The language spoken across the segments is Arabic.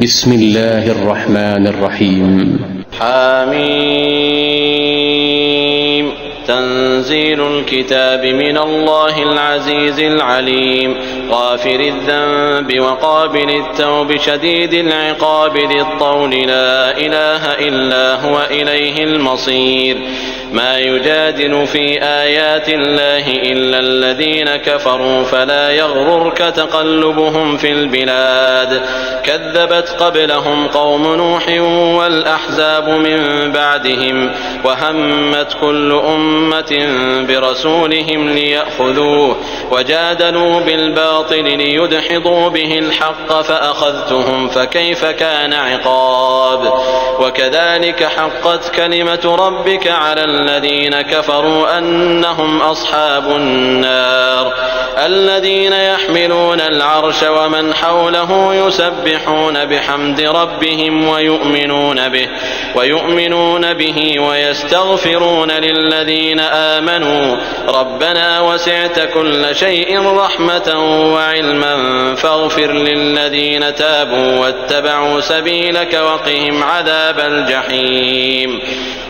بسم الله الرحمن الرحيم. حميم. تنزيل الكتاب من الله العزيز العليم، غافر الذنب وقابل التوب شديد العقاب ذي الطول، لا إله إلا هو إليه المصير. ما يجادل في آيات الله إلا الذين كفروا، فلا يغررك تقلبهم في البلاد. كذبت قبلهم قوم نوح والأحزاب من بعدهم، وهمت كل أمة برسولهم ليأخذوه، وجادلوا بالباطل ليدحضوا به الحق، فأخذتهم فكيف كان عقاب. وكذلك حقت كلمة ربك على الذين كفروا أنهم أصحاب النار. الذين يحملون العرش ومن حوله يسبحون بحمد ربهم ويؤمنون به ويستغفرون للذين آمنوا ربنا وسعت كل شيء رحمة وعلما فاغفر للذين تابوا واتبعوا سبيلك وقهم عذاب الجحيم.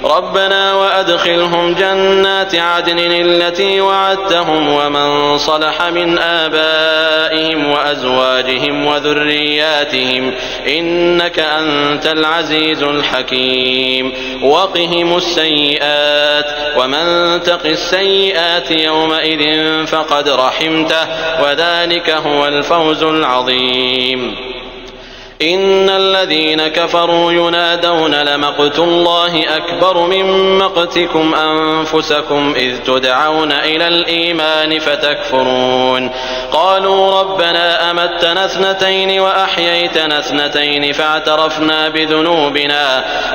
ربنا وأدخلهم جنات عدن التي وعدتهم ومن صلح من آبائهم وأزواجهم وذرياتهم إنك أنت العزيز الحكيم. وقهم السيئات ومن تق السيئات يومئذ فقد رحمته وذلك هو الفوز العظيم. إن الذين كفروا ينادون لمقت الله أكبر من مقتكم أنفسكم إذ تدعون إلى الإيمان فتكفرون. قالوا ربنا أمتنا اثنتين وأحييتنا اثنتين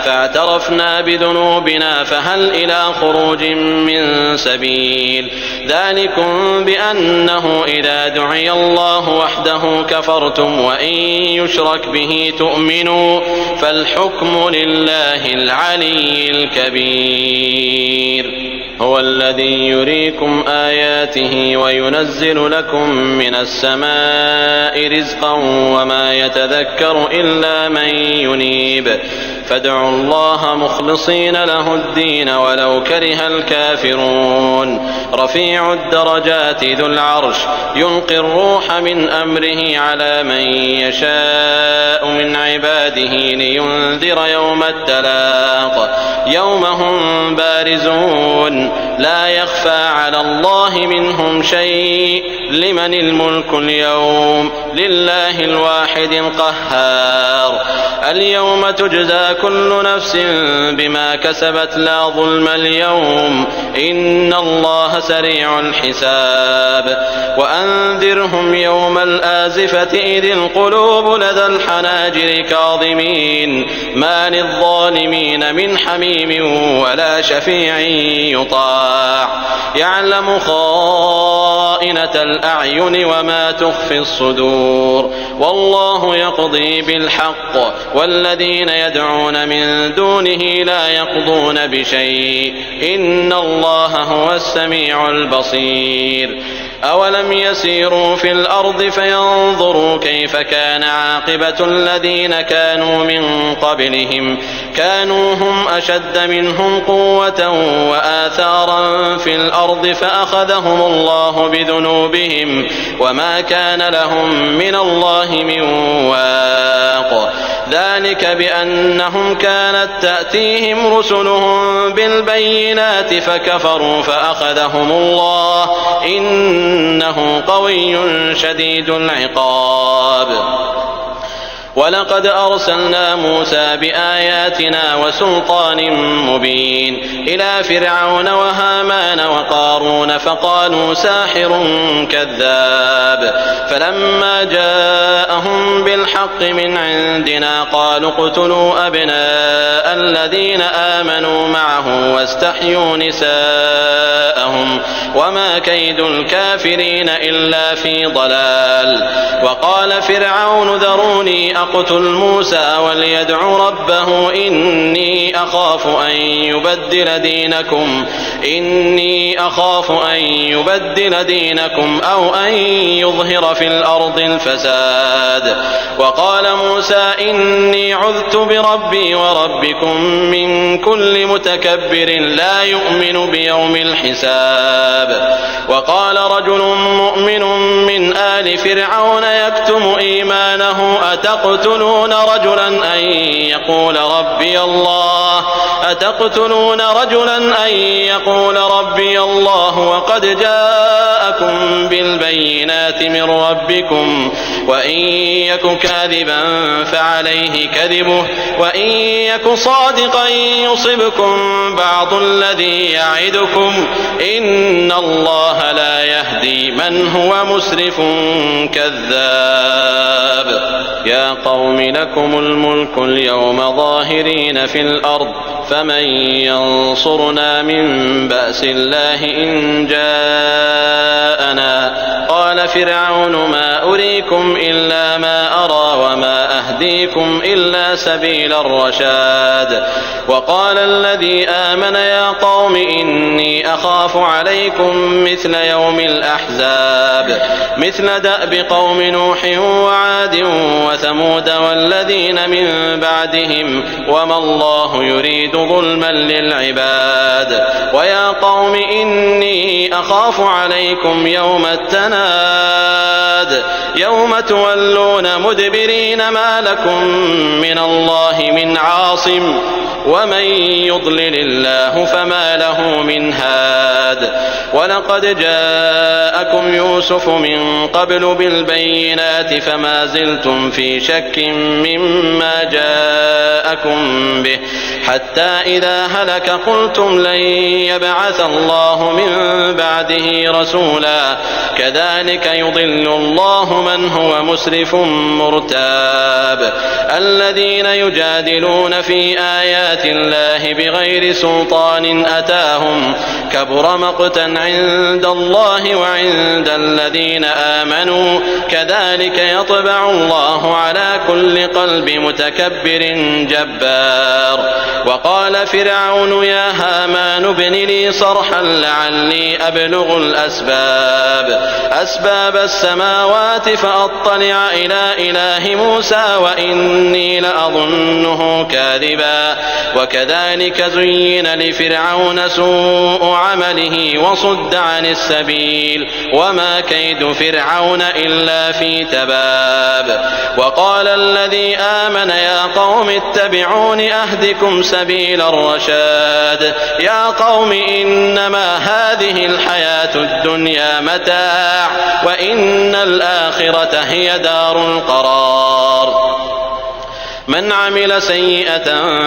فاعترفنا بذنوبنا فهل إلى خروج من سبيل. ذلكم بأنه إذا دعي الله وحده كفرتم وإن يشرك به تؤمنوا فالحكم لله العلي الكبير. هو الذي يريكم آياته وينزل لكم من السماء رزقا وما يتذكر إلا من ينيب. فادعوا الله مخلصين له الدين ولو كره الكافرون. رفيع الدرجات ذو العرش يلقي الروح من أمره على من يشاء من عباده لينذر يوم التلاق يوم هم بارزون لا يخفى على الله منهم شيء. لمن الملك اليوم لله الواحد القهار. اليوم تجزى كل نفس بما كسبت لا ظلم اليوم إن الله سريع الحساب. وأنذرهم يوم الآزفة إذ القلوب لدى الحناجر كاظمين ما للظالمين من حميم ولا شفيع يطاع. يعلم خائنة الأعين وما تخفي الصدور والله يقضي بالحق والذين يدعون من دونه لا يقضون بشيء إن الله هو السميع البصير. أولم يسيروا في الأرض فينظروا كيف كان عاقبة الذين كانوا من قبلهم كانوا هم أشد منهم قوة وآثارا في الأرض فأخذهم الله بذنوبهم وما كان لهم من الله من واق. ذلك بأنهم كانت تأتيهم رسلهم بالبينات فكفروا فأخذهم الله إنه قوي شديد العقاب. ولقد أرسلنا موسى بآياتنا وسلطان مبين إلى فرعون وهامان وقارون فقالوا ساحر كذاب. فلما جاءهم بالحق من عندنا قالوا اقتلوا أبناء الذين آمنوا معه واستحيوا نساءهم وما كيد الكافرين إلا في ضلال. وقال فرعون ذروني أقتل موسى وليدع ربه إني أخاف أن يبدل دينكم إني أخاف أن يبدل دينكم أو أن يظهر في الأرض الفساد. وقال موسى إني عذت بربي وربكم من كل متكبر لا يؤمن بيوم الحساب. وقال رجل مؤمن من آل فرعون يكتم إيمانه أتقتلون رجلا أن يقول ربي الله وقد جاءكم بالبينات من ربكم وإن يك كاذبا فعليه كذبه وإن يك صادقا يصبكم بعض الذي يعدكم إن الله لا يهدي من هو مسرف كذاب. يا قوم لكم الملك اليوم ظاهرين في الأرض فمن ينصرنا من بأس الله إن جاءنا. قال فرعون ما أريكم إلا ما أرى وما أهديكم إلا سبيل الرشاد. وقال الذي آمن يا قوم إني أخاف عليكم مثل يوم الأحزاب مثل دأب قوم نوح وعاد وثمود والذين من بعدهم وما الله يريد ظلما للعباد. ويا قوم إني أخاف عليكم يوم التناد يوم تولون مدبرين ما لكم من الله من عاصم ومن يضلل الله فما له من هاد. ولقد جاءكم يوسف من قبل بالبينات فما زلتم في شك مما جاءكم به حتى إذا هلك قلتم لن يبعث الله من بعده رسولا كذلك يضل الله من هو مسرف مرتاب. الذين يجادلون في آيات الله بغير سلطان أتاهم كبر مقتا عند الله وعند الذين آمنوا كذلك يطبع الله على كل قلب متكبر جبار. وقال فرعون يا هامان ابن لي صرحا لعلي أبلغ أسباب السماوات فأطلع إلى إله موسى وإني لأظنه كاذبا. وكذلك زين لفرعون سوء عمله وصد عن السبيل وما كيد فرعون إلا في تباب. وقال الذي آمن يا قوم اتبعون أهدكم سبيل الرشاد. يا قوم إنما هذه الحياة الدنيا متاع وإن الآخرة هي دار القرار. من عمل سيئة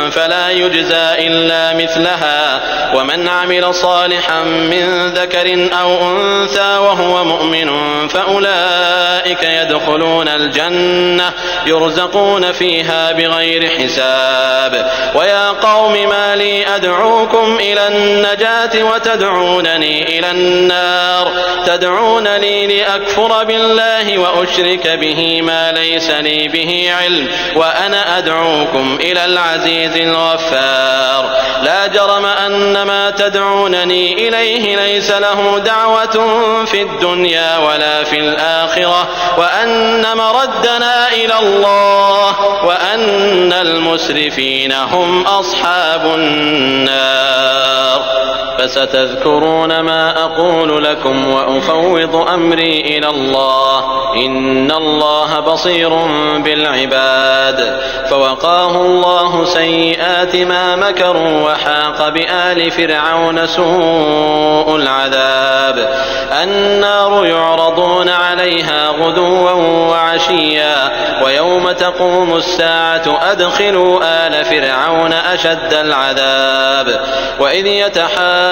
فلا يجزى إلا مثلها ومن عمل صالحا من ذكر أو أنثى وهو مؤمن فأولئك يدخلون الجنة يرزقون فيها بغير حساب. ويا قوم ما لي أدعوكم إلى النجاة وتدعونني إلى النار تدعونني لأكفر بالله وأشرك به ما ليس لي به علم وأنا أدعوكم إلى العزيز الغفار. لا جرم أن ما تدعونني إليه ليس له دعوة في الدنيا ولا في الآخرة وأن مردنا إلى الله وأن المسرفين هم أصحاب النار. فستذكرون ما أقول لكم وأفوض أمري إلى الله إن الله بصير بالعباد. فوقاه الله سيئات ما مكروا وحاق بآل فرعون سوء العذاب. النار يعرضون عليها غدوا وعشيا ويوم تقوم الساعة أدخلوا آل فرعون أشد العذاب. وإذ يتحاجون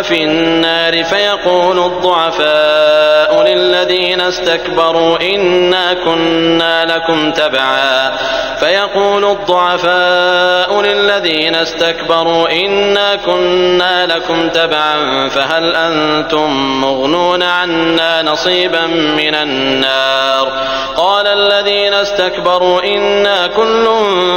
في النار فيقول الضعفاء للذين استكبروا إنا كنا لكم تبعا فيقول الضعفاء للذين استكبروا إنا كنا لكم تبعا فهل أنتم مغنون عنا نصيبا من النار قال الذين استكبروا إنا كل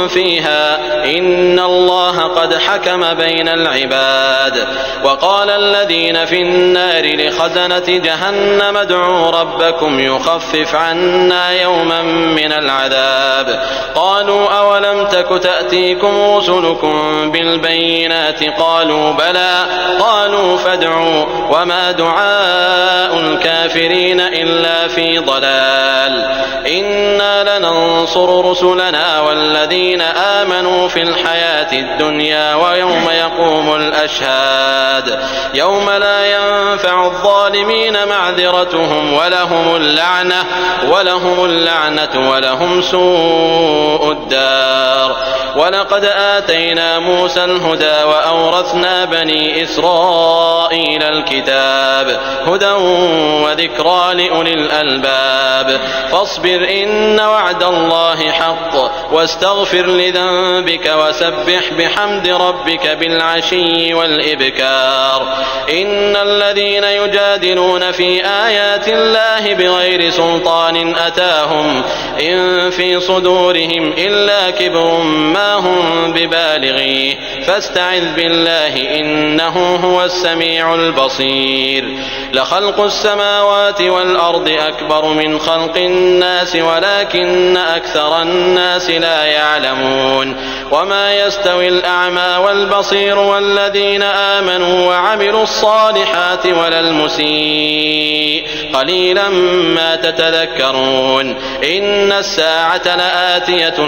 فيها إن الله قد حكم بين العباد وقال الذين في النار لخزنة جهنم ادعوا ربكم يخفف عنا يوما من العذاب قالوا أولم تك تأتيكم رسلكم بالبينات قالوا بلى قالوا فادعوا وما دعاء الكافرين إلا في ضلال إنا لننصر رسلنا والذين آمنوا في الحياة الدنيا ويوم يقوم الأشهاد يوم لا ينفع الظالمين معذرتهم ولهم اللعنة ولهم سوء الدار ولقد آتينا موسى الهدى وأورثنا بني إسرائيل الكتاب هدى وذكرى لأولي الألباب فاصبر إن وعد الله حق واستغفر لذنبك وسبح بحمد ربك بالعشي والإبكار إن الذين يجادلون في آيات الله بغير سلطان أتاهم إن في صدورهم إلا كبر ما هم ببالغيه فاستعذ بالله إنه هو السميع البصير لخلق السماوات والأرض أكبر من خلق الناس ولكن أكثر الناس لا يعلمون وما يستوي الأعمى والبصير والذين آمنوا وعملوا الصالحات ولا المسيء قليلا ما تتذكرون إن الساعة لآتية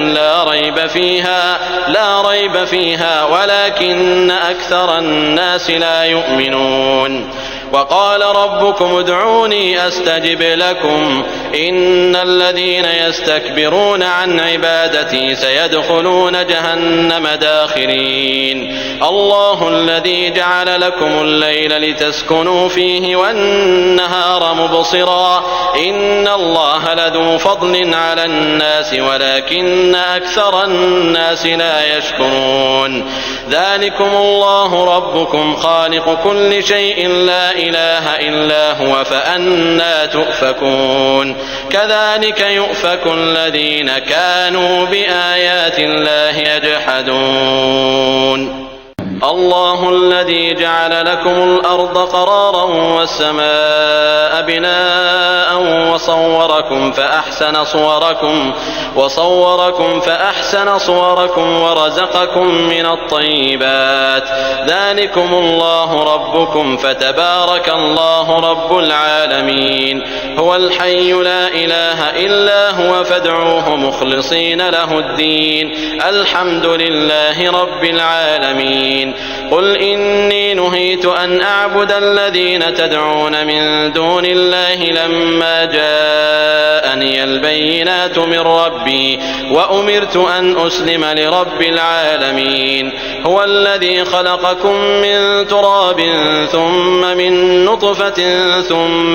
لا ريب فيها ولكن أكثر الناس لا يؤمنون وقال ربكم ادعوني أستجب لكم إن الذين يستكبرون عن عبادتي سيدخلون جهنم داخرين الله الذي جعل لكم الليل لتسكنوا فيه والنهار مبصرا إن الله لذو فضل على الناس ولكن أكثر الناس لا يشكرون ذلكم الله ربكم خالق كل شيء لا إله إلا هو فأنى تؤفكون كذلك يؤفك الذين كانوا بآيات الله يجحدون الله الذي جعل لكم الأرض قرارا والسماء بناء وصوركم فأحسن صوركم ورزقكم من الطيبات ذلكم الله ربكم فتبارك الله رب العالمين هو الحي لا إله إلا هو فادعوه مخلصين له الدين الحمد لله رب العالمين قل إني نهيت أن أعبد الذين تدعون من دون الله لما جاءني البينات من ربي وأمرت أن أسلم لرب العالمين هو الذي خلقكم من تراب ثم من نطفة ثم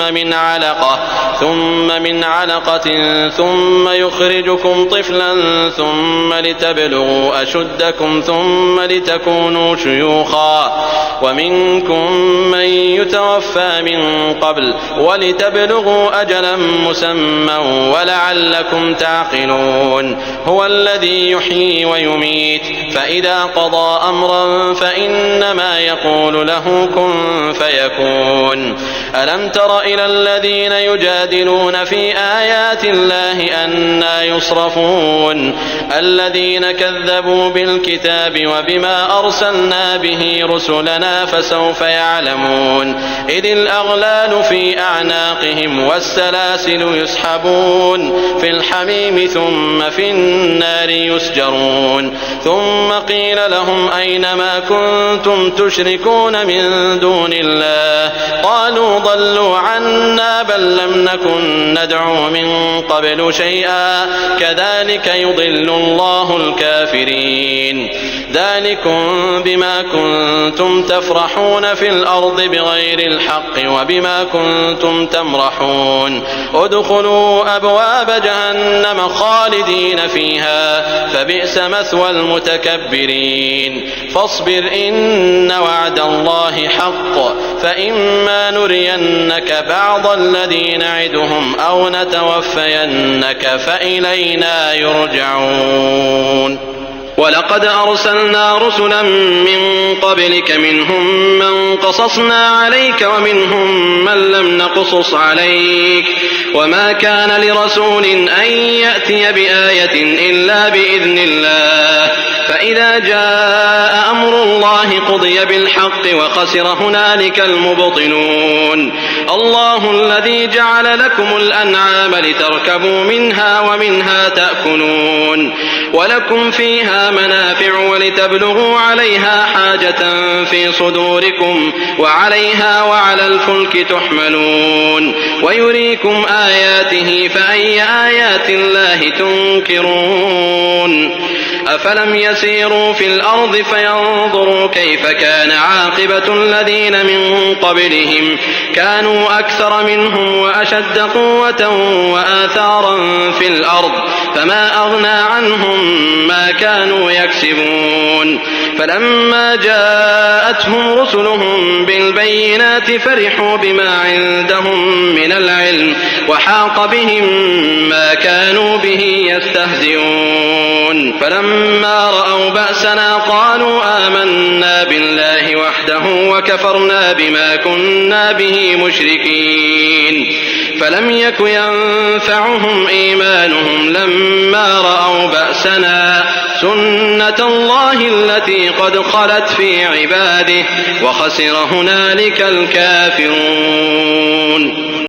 من علقة ثم يخرجكم طفلا ثم لتبلغوا أشدكم ثم لتكونوا شيوخا ومنكم من يتوفى من قبل ولتبلغوا أجلا مسمى ولعلكم تعقلون هو الذي يحيي ويميت فإذا قضى أمرا فإنما يقول له كن فيكون ألم تر إلى الذين يجادلون في آيات الله أنى يصرفون الذين كذبوا بالكتاب وبما أرسلنا به رسلنا فسوف يعلمون إذ الأغلال في أعناقهم والسلاسل يسحبون في الحميم ثم في النار يسجرون ثم قيل لهم أين ما كنتم تشركون من دون الله قالوا ضلوا عنا بل لم نكن ندعو من قبل شيئا كذلك يضل الله الكافرين ذلكم بما كنتم تفرحون في الأرض بغير الحق وبما كنتم تمرحون ادخلوا أبواب جهنم خالدين فيها فبئس مثوى المتكبرين فاصبر إن وعد الله حق فإما نرينك بعض الذي نعدهم أو نتوفينك فإلينا يرجعون ولقد أرسلنا رسلا من قبلك منهم من قصصنا عليك ومنهم من لم نقصص عليك وما كان لرسول أن يأتي بآية إلا بإذن الله فإذا جاء أمر الله قضي بالحق وخسر هنالك المبطلون الله الذي جعل لكم الأنعام لتركبوا منها ومنها تأكلون ولكم فيها منافع ولتبلغوا عليها حاجة في صدوركم وعليها وعلى الفلك تحملون ويريكم آياته فأي آيات الله تنكرون أفلم يسيروا في الأرض فينظروا كيف كان عاقبة الذين من قبلهم كانوا أكثر منهم وأشد قوة وآثارا في الأرض فما أغنى عنهم ما كانوا يكسبون فلما جاءتهم رسلهم بالبينات فرحوا بما عندهم من العلم وحاق بهم ما كانوا به يستهزئون فلما رأوا بأسنا قالوا آمنا بالله وحده وكفرنا بما كنا به مشركين فلم يك ينفعهم إيمانهم لما رأوا بأسنا سنة الله التي قد خلت في عباده وخسر هنالك الكافرون